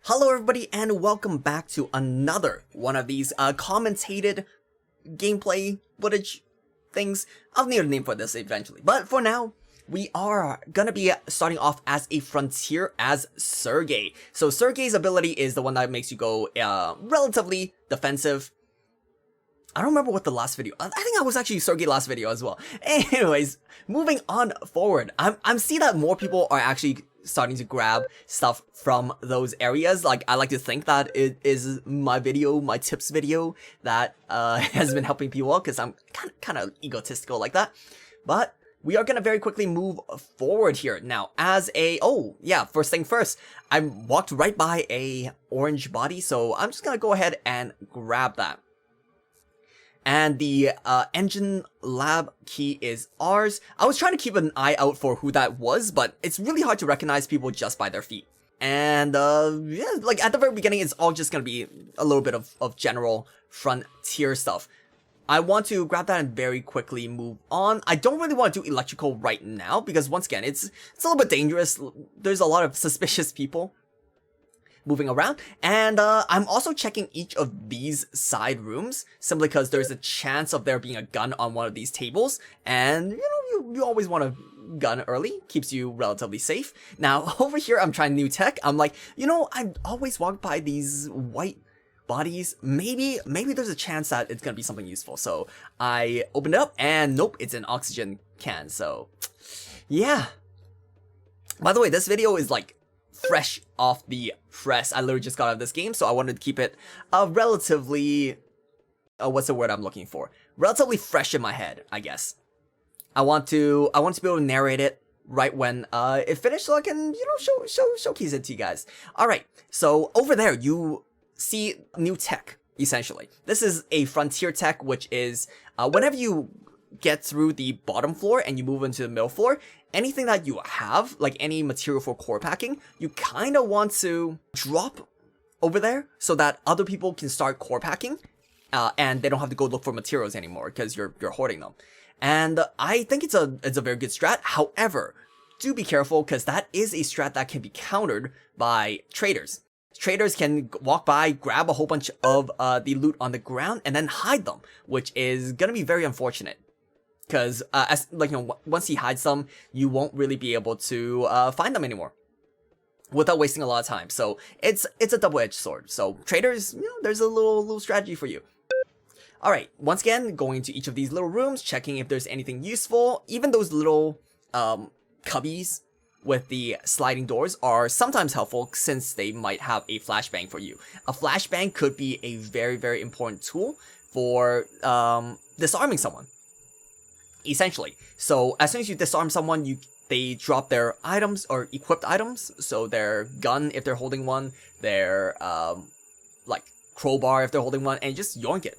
Hello everybody and welcome back to another one of these commentated gameplay footage things. I'll need a name for this eventually, but for now we are gonna be starting off as a frontier as Sergey. So Sergey's ability is the one that makes you go relatively defensive. I don't remember what the last video, I think I was actually Sergey last video as well. Anyways, moving on forward, I'm seeing that more people are actually starting to grab stuff from those areas. Like, I like to think that it is my video, my tips video that has been helping people out, because I'm kind of egotistical like that. But we are gonna very quickly move forward here now. As a first thing first, I walked right by a orange body, so I'm just gonna go ahead and grab that. And the engine lab key is ours. I was trying to keep an eye out for who that was, but it's really hard to recognize people just by their feet. And yeah, like at the very beginning, it's all just gonna be a little bit of general frontier stuff. I want to grab that and very quickly move on. I don't really want to do electrical right now because once again, it's a little bit dangerous. There's a lot of suspicious people moving around, and I'm also checking each of these side rooms simply because there's a chance of there being a gun on one of these tables, and you always want a gun early, keeps you relatively safe. Now over here I'm trying new tech. I'm like, I always walk by these white bodies, maybe there's a chance that it's gonna be something useful. So I opened it up and nope, it's an oxygen can. So yeah, by the way, this video is like fresh off the press. I literally just got out of this game, so I wanted to keep it relatively what's the word I'm looking for? Relatively fresh in my head, I guess. I want to be able to narrate it right when it finished, so I can showcase it to you guys. All right, so over there you see new tech. Essentially, this is a frontier tech, which is whenever you get through the bottom floor and you move into the middle floor, anything that you have, like any material for core packing, you kind of want to drop over there so that other people can start core packing, and they don't have to go look for materials anymore because you're hoarding them. And I think it's a very good strat. However, do be careful because that is a strat that can be countered by traitors. Traitors can walk by, grab a whole bunch of the loot on the ground, and then hide them, which is gonna be very unfortunate. Because, once he hides them, you won't really be able to find them anymore without wasting a lot of time. So it's a double-edged sword. So traitors, there's a little strategy for you. All right, once again, going to each of these little rooms, checking if there's anything useful. Even those little cubbies with the sliding doors are sometimes helpful since they might have a flashbang for you. A flashbang could be a very, very important tool for disarming someone, essentially. So as soon as you disarm someone, they drop their items or equipped items. So their gun if they're holding one, their like crowbar if they're holding one, and just yoink it.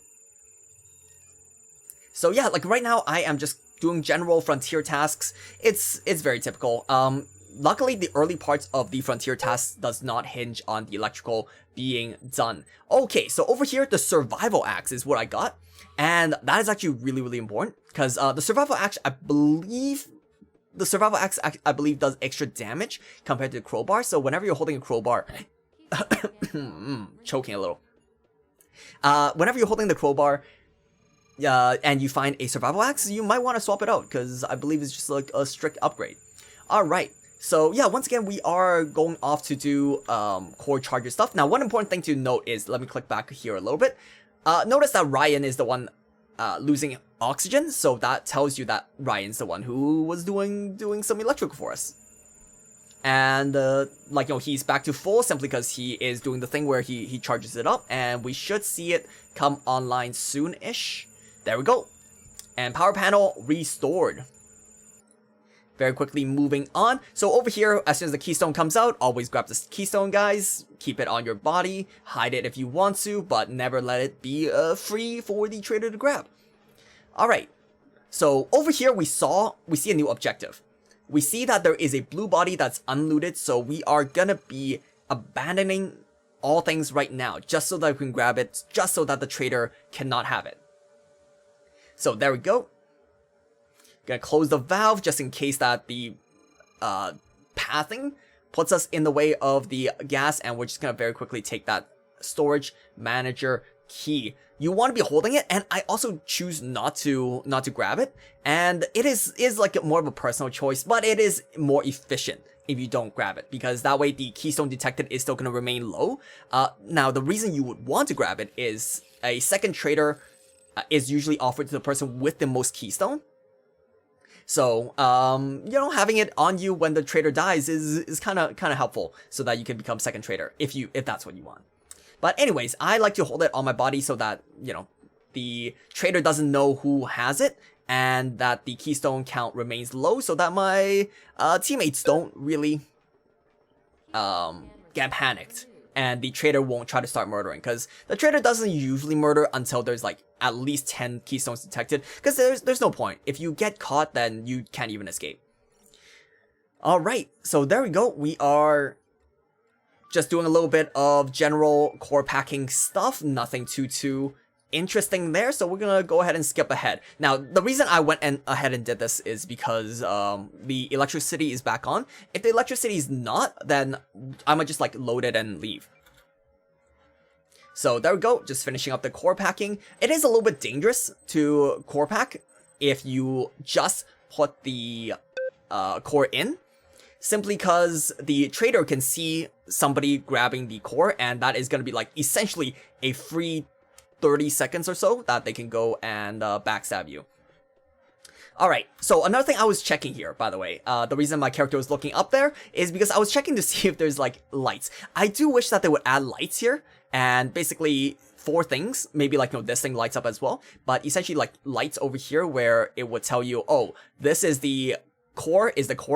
So yeah, like right now I am just doing general frontier tasks. It's very typical. Luckily the early parts of the frontier tasks does not hinge on the electrical being done. Okay, so over here the survival axe is what I got. And that is actually really, really important because the survival axe, I believe does extra damage compared to the crowbar. So whenever you're holding a crowbar, choking a little. Whenever you're holding the crowbar, and you find a survival axe, you might want to swap it out because I believe it's just like a strict upgrade. All right. So yeah, once again, we are going off to do core charger stuff. Now, one important thing to note is, let me click back here a little bit. Notice that Ryan is the one losing oxygen, so that tells you that Ryan's the one who was doing some electrical for us. And he's back to full simply because he is doing the thing where he charges it up, and we should see it come online soon-ish. There we go. And power panel restored. Very quickly moving on. So over here, as soon as the keystone comes out, always grab this keystone, guys. Keep it on your body. Hide it if you want to, but never let it be free for the traitor to grab. Alright. So over here, we see a new objective. We see that there is a blue body that's unlooted, so we are gonna be abandoning all things right now, just so that we can grab it, just so that the traitor cannot have it. So there we go. Gonna close the valve just in case that the pathing puts us in the way of the gas, and we're just gonna very quickly take that storage manager key. You want to be holding it, and I also choose not to grab it, and it is like more of a personal choice, but it is more efficient if you don't grab it, because that way the keystone detected is still going to remain low. Now the reason you would want to grab it is a second traitor is usually offered to the person with the most keystone. So, you know, having it on you when the traitor dies is kind of helpful, so that you can become second traitor if that's what you want. But anyways, I like to hold it on my body so that, you know, the traitor doesn't know who has it, and that the keystone count remains low, so that my teammates don't really get panicked, and the traitor won't try to start murdering, because the traitor doesn't usually murder until there's like at least 10 keystones detected, because there's no point. If you get caught, then you can't even escape. Alright, so there we go. We are just doing a little bit of general core packing stuff, nothing too interesting there, so we're gonna go ahead and skip ahead. Now, the reason I went ahead and did this is because the electricity is back on. If the electricity is not, then I might just like load it and leave. So there we go, just finishing up the core packing. It is a little bit dangerous to core pack if you just put the core in, simply because the traitor can see somebody grabbing the core, and that is going to be like essentially a free 30 seconds or so that they can go and backstab you. Alright, so another thing I was checking here, by the way, the reason my character was looking up there is because I was checking to see if there's like lights. I do wish that they would add lights here, and basically 4 things, maybe like, you know, this thing lights up as well, but essentially like lights over here where it would tell you, oh, this is the core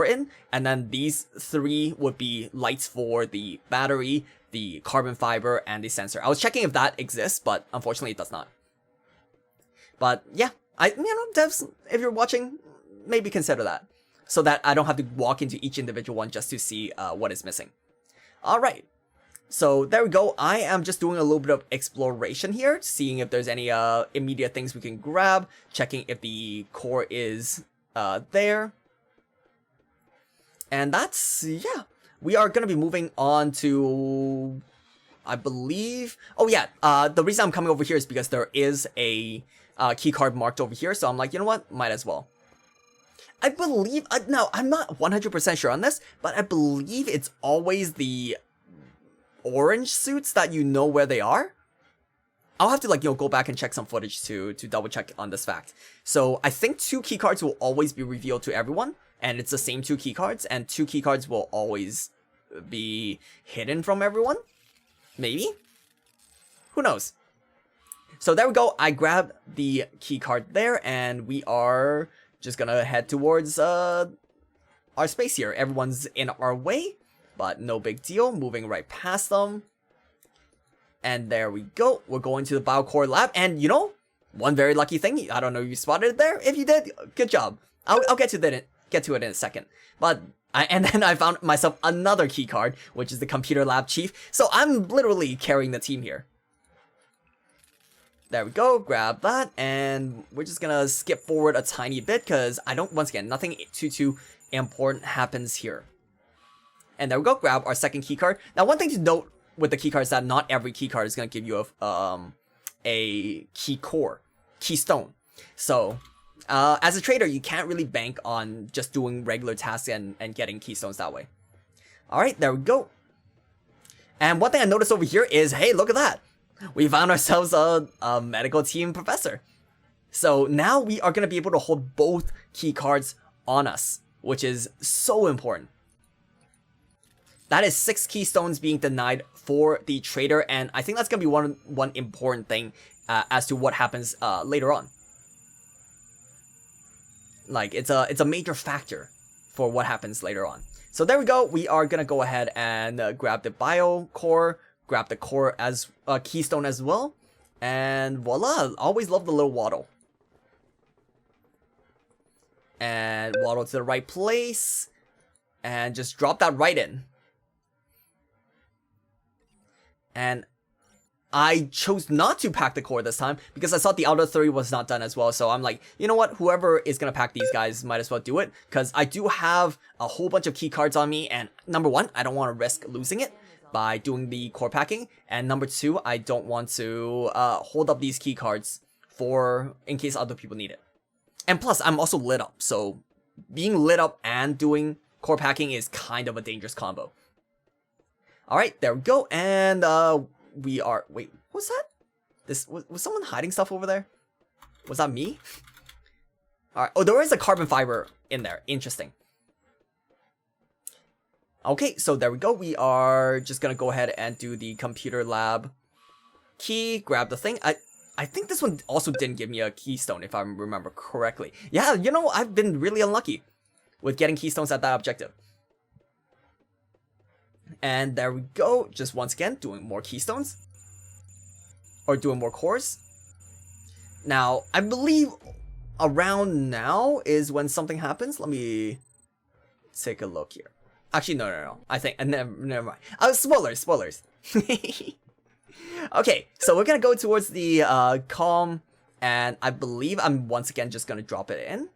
in, and then these 3 would be lights for the battery, the carbon fiber, and the sensor. I was checking if that exists, but unfortunately it does not. But yeah, devs, if you're watching, maybe consider that, so that I don't have to walk into each individual one just to see what is missing. Alright, so there we go. I am just doing a little bit of exploration here, seeing if there's any immediate things we can grab, checking if the core is there. And that's, yeah, we are going to be moving on to, I believe, oh yeah, the reason I'm coming over here is because there is a key card marked over here, so I'm like, you know what, might as well. I believe, now, I'm not 100% sure on this, but I believe it's always the orange suits that you know where they are. I'll have to, like, you know, go back and check some footage to double check on this fact. So I think 2 key cards will always be revealed to everyone, and it's the same 2 key cards, and 2 key cards will always be hidden from everyone. Maybe? Who knows? So there we go. I grabbed the key card there, and we are just gonna head towards our space here. Everyone's in our way, but no big deal. Moving right past them. And there we go. We're going to the biocore lab, and you know, one very lucky thing. I don't know if you spotted it there. If you did, good job. I'll get to it in a second. But and then I found myself another key card, which is the computer lab chief. So I'm literally carrying the team here. There we go, grab that, and we're just gonna skip forward a tiny bit, because once again, nothing too important happens here. And there we go, grab our second key card. Now, one thing to note with the key card is that not every key card is gonna give you a keystone. So, as a trader, you can't really bank on just doing regular tasks and getting keystones that way. Alright, there we go. And one thing I noticed over here is, hey, look at that! We found ourselves a medical team professor. So now we are going to be able to hold both key cards on us, which is so important. That is 6 keystones being denied for the traitor, and I think that's going to be one important thing as to what happens later on. Like, it's a major factor for what happens later on. So there we go. We are going to go ahead and grab the bio core, grab the core as a keystone as well, and voila, always love the little waddle. And waddle to the right place, and just drop that right in. And I chose not to pack the core this time because I thought the outer 3 was not done as well. So I'm like, you know what? Whoever is going to pack these guys might as well do it because I do have a whole bunch of key cards on me. And number 1, I don't want to risk losing it by doing the core packing. And number 2, I don't want to hold up these key cards in case other people need it. And plus, I'm also lit up. So being lit up and doing core packing is kind of a dangerous combo. All right, there we go. And we are... Wait, what's that? Was someone hiding stuff over there? Was that me? All right. Oh, there is a carbon fiber in there. Interesting. Okay, so there we go. We are just gonna go ahead and do the computer lab key. Grab the thing. I think this one also didn't give me a keystone, if I remember correctly. Yeah, you know, I've been really unlucky with getting keystones at that objective. And there we go. Just once again, doing more keystones. Or doing more cores. Now, I believe around now is when something happens. Let me take a look here. Actually, no. I think, never mind. Spoilers. Okay, so we're gonna go towards the calm. And I believe I'm once again just gonna drop it in.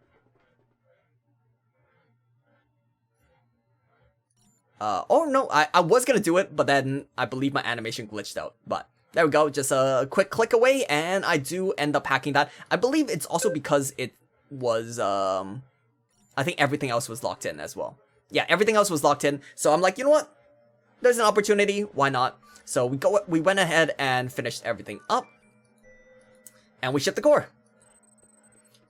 Oh no, I was gonna do it, but then I believe my animation glitched out. But there we go, just a quick click away, and I do end up packing that. I believe it's also because it was, I think everything else was locked in as well. Yeah, everything else was locked in, so I'm like, you know what? There's an opportunity, why not? So we went ahead and finished everything up. And we shipped the core.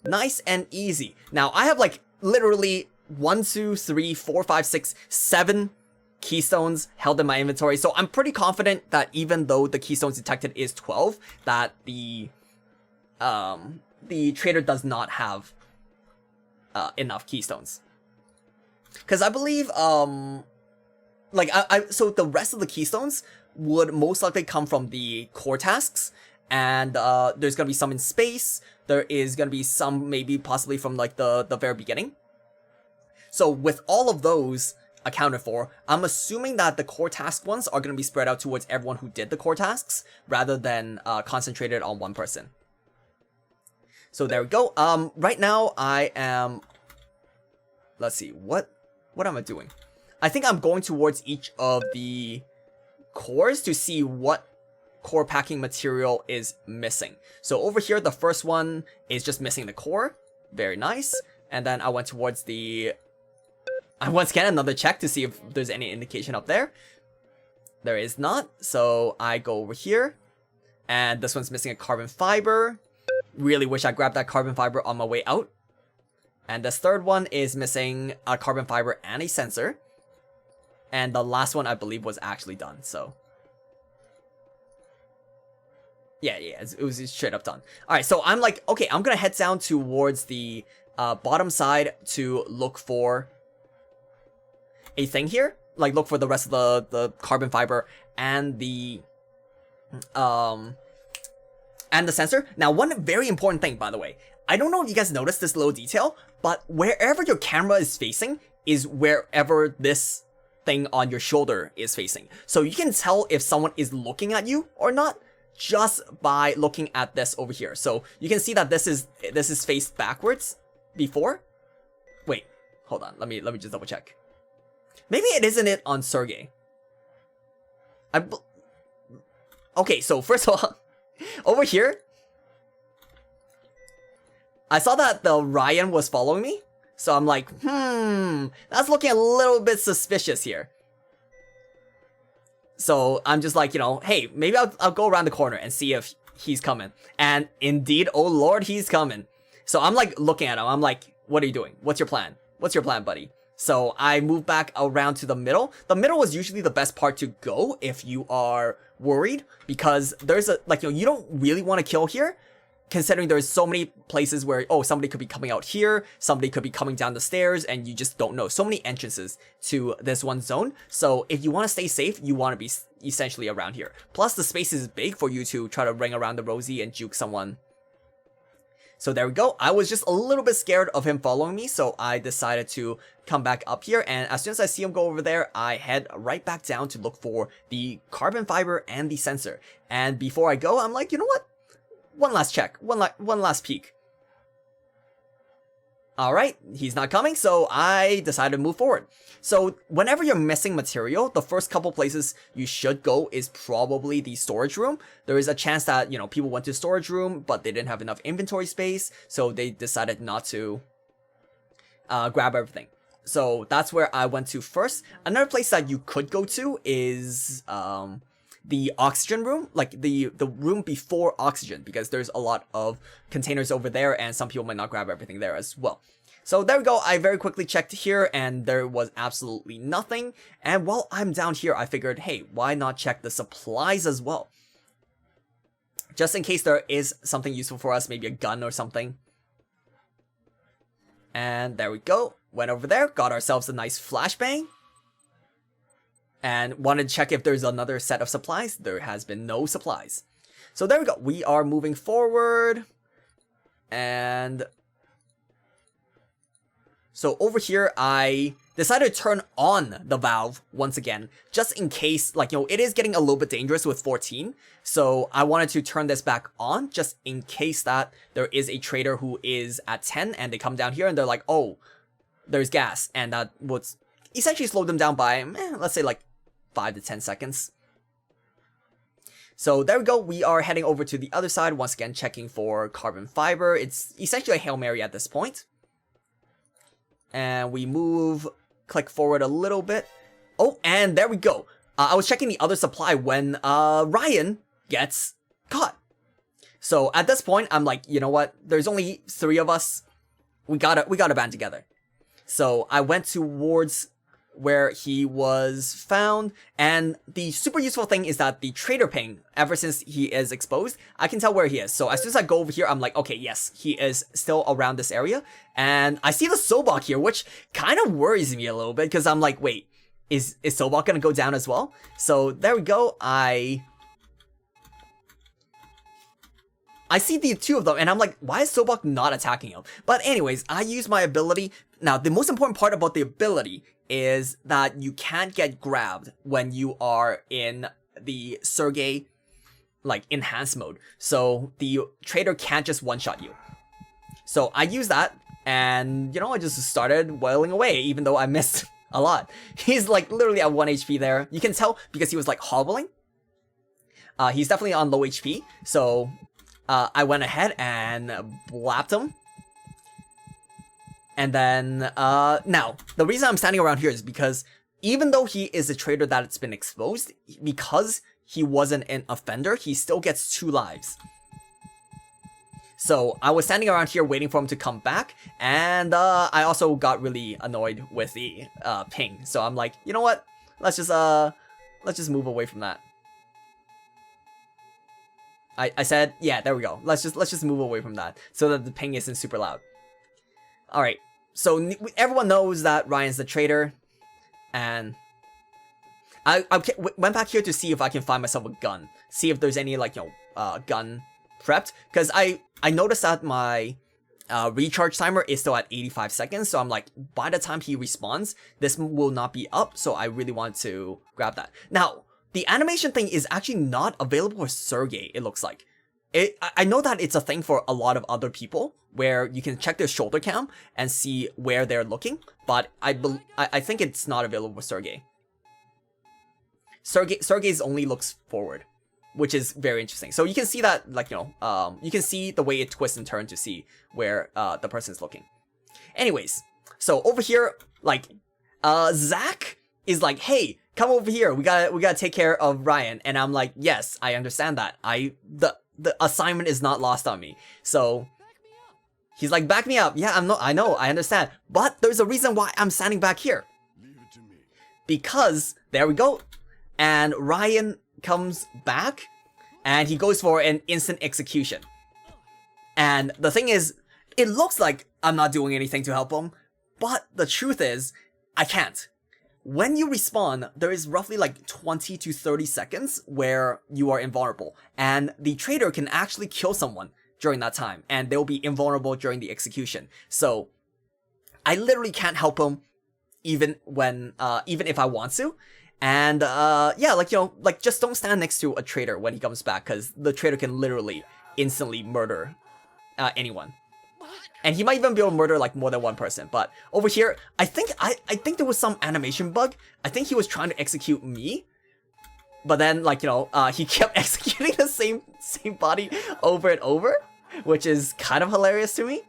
Nice and easy. Now, I have like literally 1, 2, 3, 4, 5, 6, 7 keystones held in my inventory. So I'm pretty confident that even though the keystones detected is 12, that the Traitor does not have enough keystones. Because I believe, so the rest of the keystones would most likely come from the core tasks. And there's going to be some in space. There is going to be some maybe possibly from like the very beginning. So with all of those accounted for, I'm assuming that the core task ones are going to be spread out towards everyone who did the core tasks rather than concentrated on one person. So there we go. Right now I am, let's see, what am I doing? I think I'm going towards each of the cores to see what core packing material is missing. So over here, the first one is just missing the core. Very nice. And then I went towards the... I once again another check to see if there's any indication up there. There is not. So I go over here. And this one's missing a carbon fiber. Really wish I grabbed that carbon fiber on my way out. And this third one is missing a carbon fiber and a sensor. And the last one I believe was actually done. So... Yeah, it was straight up done. Alright, so I'm like, okay, I'm gonna head down towards the bottom side to look for a thing here. Like, look for the rest of the carbon fiber and the sensor. Now, one very important thing, by the way. I don't know if you guys noticed this little detail, but wherever your camera is facing is wherever this thing on your shoulder is facing. So you can tell if someone is looking at you or not just by looking at this over here. So you can see that this is faced backwards before. Wait, hold on. Let me just double check. Maybe it isn't it on Sergey. Okay, so first of all, over here, I saw that the Ryan was following me. So I'm like, that's looking a little bit suspicious here. So I'm just like, you know, hey, maybe I'll go around the corner and see if he's coming. And indeed, oh lord, he's coming. So I'm like looking at him. I'm like, what are you doing? What's your plan? What's your plan, buddy? So I move back around to the middle. The middle is usually the best part to go if you are worried, because there's a, like, you know, you don't really want to kill here, considering there's so many places where, oh, somebody could be coming out here, somebody could be coming down the stairs, and you just don't know. So many entrances to this one zone. So if you want to stay safe, you want to be essentially around here. Plus, the space is big for you to try to ring around the Rosie and juke someone. So there we go. I was just a little bit scared of him following me, so I decided to come back up here, and as soon as I see him go over there, I head right back down to look for the carbon fiber and the sensor. And before I go, I'm like, you know what? One last check, one last peek. Alright, he's not coming, so I decided to move forward. So whenever you're missing material, the first couple places you should go is probably the storage room. There is a chance that, you know, people went to the storage room, but they didn't have enough inventory space, so they decided not to grab everything. So that's where I went to first. Another place that you could go to is the oxygen room, like the room before oxygen, because there's a lot of containers over there and some people might not grab everything there as well. So there we go. I very quickly checked here and there was absolutely nothing. And while I'm down here, I figured, hey, why not check the supplies as well? Just in case there is something useful for us, maybe a gun or something. And there we go. Went over there, got ourselves a nice flashbang. And wanted to check if there's another set of supplies. There has been no supplies. So there we go. We are moving forward. And so over here, I decided to turn on the valve once again, just in case, like, you know, it is getting a little bit dangerous with 14. So I wanted to turn this back on just in case that there is a trader who is at 10 and they come down here and they're like, oh, there's gas. And that would essentially slow them down by, let's say like 5 to 10 seconds. So there we go. We are heading over to the other side, once again checking for carbon fiber. It's essentially a Hail Mary at this point. And we move, click forward a little bit. Oh, and there we go. I was checking the other supply when Ryan gets caught. So at this point, I'm like, you know what? There's only 3 of us. We gotta band together. So I went towards where he was found, and the super useful thing is that the trader ping, ever since he is exposed, I can tell where he is. So as soon as I go over here, I'm like, okay, yes, he is still around this area, and I see the Sobok here, which kind of worries me a little bit, because I'm like, wait, is Sobok gonna go down as well? So there we go. I see the 2 of them, and I'm like, why is Sobok not attacking him? But anyways, I use my ability. Now, the most important part about the ability is that you can't get grabbed when you are in the Sergey, like, enhanced mode. So the trader can't just one-shot you. So I use that, and, you know, I just started wailing away, even though I missed a lot. He's, like, literally at 1 HP there. You can tell because he was, like, hobbling. He's definitely on low HP, so I went ahead and blapped him. And then, now, the reason I'm standing around here is because even though he is a trader that's been exposed, because he wasn't an offender, he still gets 2 lives. So I was standing around here waiting for him to come back, and I also got really annoyed with the ping. So I'm like, you know what? Let's just move away from that. I said, yeah, there we go. Let's just move away from that so that the ping isn't super loud. All right. So everyone knows that Ryan's the traitor, and I went back here to see if I can find myself a gun, see if there's any, like, you know, gun prepped, because I noticed that my recharge timer is still at 85 seconds, so I'm like, by the time he respawns, this will not be up, so I really want to grab that. Now, the animation thing is actually not available for Sergey, it looks like. I know that it's a thing for a lot of other people, where you can check their shoulder cam and see where they're looking, but I think it's not available for Sergey. Sergey's only looks forward, which is very interesting. So you can see that, like, you know, you can see the way it twists and turns to see where the person's looking. Anyways, so over here, like, Zach is like, hey, come over here, we gotta take care of Ryan, and I'm like, yes, I understand that. The assignment is not lost on me. So he's like, back me up. Yeah, I know, I understand. But there's a reason why I'm standing back here. Leave it to me. Because, there we go. And Ryan comes back, and he goes for an instant execution. And the thing is, it looks like I'm not doing anything to help him, but the truth is, I can't. When you respawn, there is roughly like 20 to 30 seconds where you are invulnerable, and the traitor can actually kill someone during that time, and they'll be invulnerable during the execution. So I literally can't help him even if I want to. And yeah, like, you know, like, just don't stand next to a traitor when he comes back, because the traitor can literally instantly murder anyone. And he might even be able to murder like more than one person. But over here, I think there was some animation bug. I think he was trying to execute me, but then, like, you know, he kept executing the same body over and over, which is kind of hilarious to me.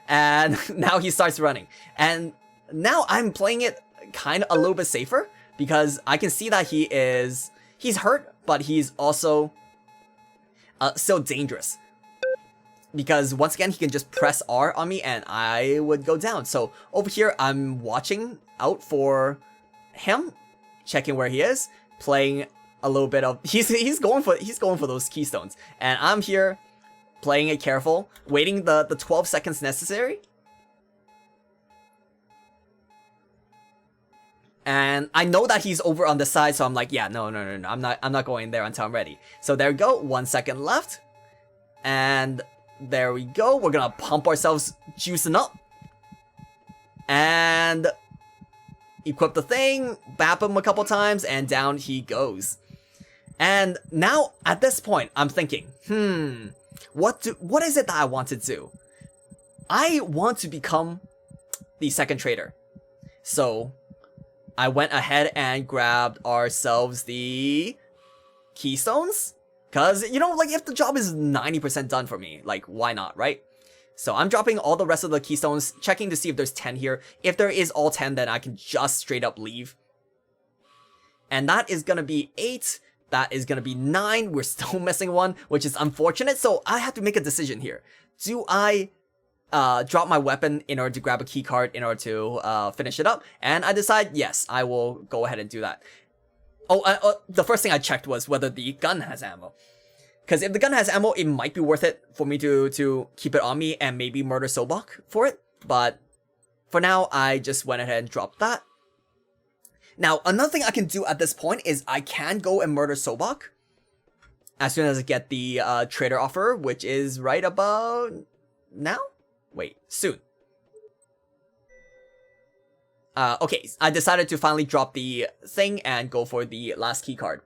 And now he starts running. And now I'm playing it kind of a little bit safer, because I can see that he's hurt, but he's also still dangerous. Because once again, he can just press R on me and I would go down. So over here, I'm watching out for him, checking where he is, playing a little bit of, he's going for those keystones, and I'm here playing it careful, waiting the 12 seconds necessary. And I know that he's over on the side, so I'm like, yeah, no, I'm not going there until I'm ready. So there we go, 1 second left, and there we go. We're gonna pump ourselves, juicing up, and equip the thing, bap him a couple times, and down he goes. And now at this point, I'm thinking, what is it that I want to do? I want to become the second traitor. So I went ahead and grabbed ourselves the keystones. Because, you know, like, if the job is 90% done for me, like, why not, right? So I'm dropping all the rest of the keystones, checking to see if there's 10 here. If there is all 10, then I can just straight up leave. And that is gonna be 8. That is gonna be 9. We're still missing one, which is unfortunate. So I have to make a decision here. Do I drop my weapon in order to grab a keycard in order to finish it up? And I decide, yes, I will go ahead and do that. Oh, the first thing I checked was whether the gun has ammo. Because if the gun has ammo, it might be worth it for me to keep it on me and maybe murder Sobok for it. But for now, I just went ahead and dropped that. Now, another thing I can do at this point is I can go and murder Sobok as soon as I get the traitor offer, which is right about now? Wait, soon. Okay, I decided to finally drop the thing and go for the last key card.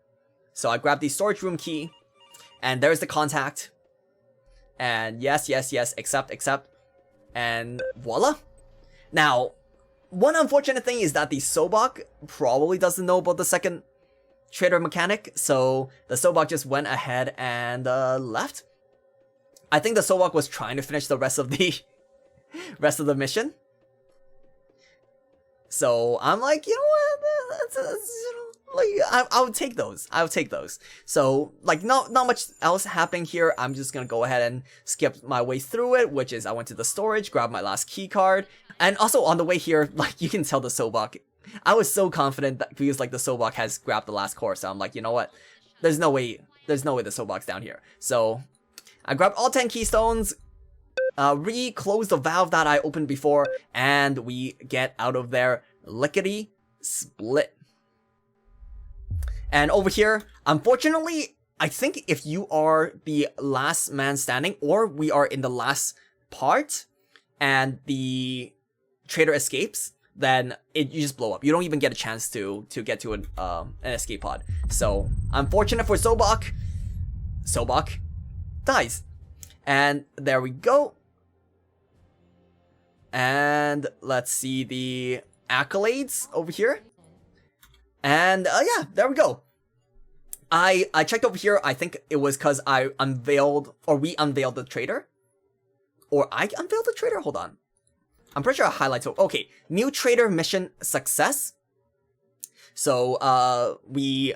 So I grabbed the storage room key, and there's the contact. And yes, accept, and voila. Now, one unfortunate thing is that the Sobok probably doesn't know about the second traitor mechanic, so the Sobok just went ahead and left. I think the Sobok was trying to finish the rest of the mission. So I'm like, you know what, like, I'll take those. So, like, not much else happening here. I'm just gonna go ahead and skip my way through it, which is I went to the storage, grabbed my last key card, and also on the way here, like, you can tell the Sobok, I was so confident that because, like, the Sobok has grabbed the last core, so I'm like, you know what, there's no way the Sobok's down here. So I grabbed all 10 keystones, re-close the valve that I opened before, and we get out of there lickety split. And over here, unfortunately, I think if you are the last man standing, or we are in the last part, and the traitor escapes, then you just blow up. You don't even get a chance to get to an escape pod. So, unfortunate for Sobok. Sobok dies. And there we go. And let's see the accolades over here. And yeah, there we go. I checked over here. I think it was because I unveiled, or we unveiled the traitor. Or I unveiled the traitor? Hold on. I'm pretty sure I highlighted. Okay, new traitor mission success. So we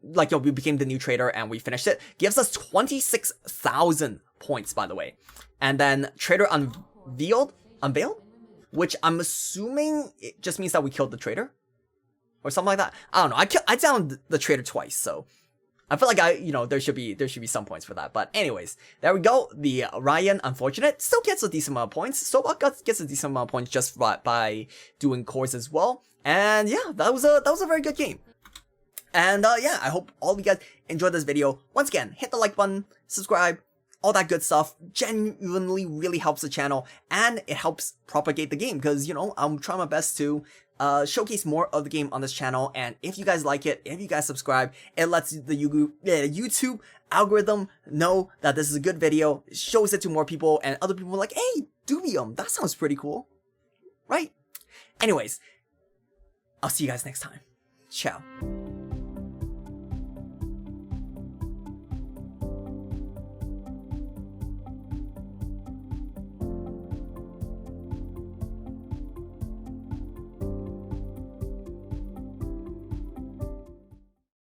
became the new traitor and we finished it. Gives us 26,000 points, by the way. And then traitor unveiled, which I'm assuming it just means that we killed the traitor or something like that. I don't know. I downed the traitor twice, so I feel like there should be some points for that. But anyways, there we go. The Ryan, unfortunate, still gets a decent amount of points. Sobok gets a decent amount of points just by doing cores as well. And yeah, that was a very good game. And yeah, I hope all of you guys enjoyed this video. Once again, hit the like button, subscribe, all that good stuff genuinely really helps the channel, and it helps propagate the game, because, you know, I'm trying my best to showcase more of the game on this channel. And if you guys like it, if you guys subscribe, it lets the YouTube algorithm know that this is a good video, it shows it to more people, and other people are like, hey, DUBIUM, that sounds pretty cool, right? Anyways, I'll see you guys next time. Ciao.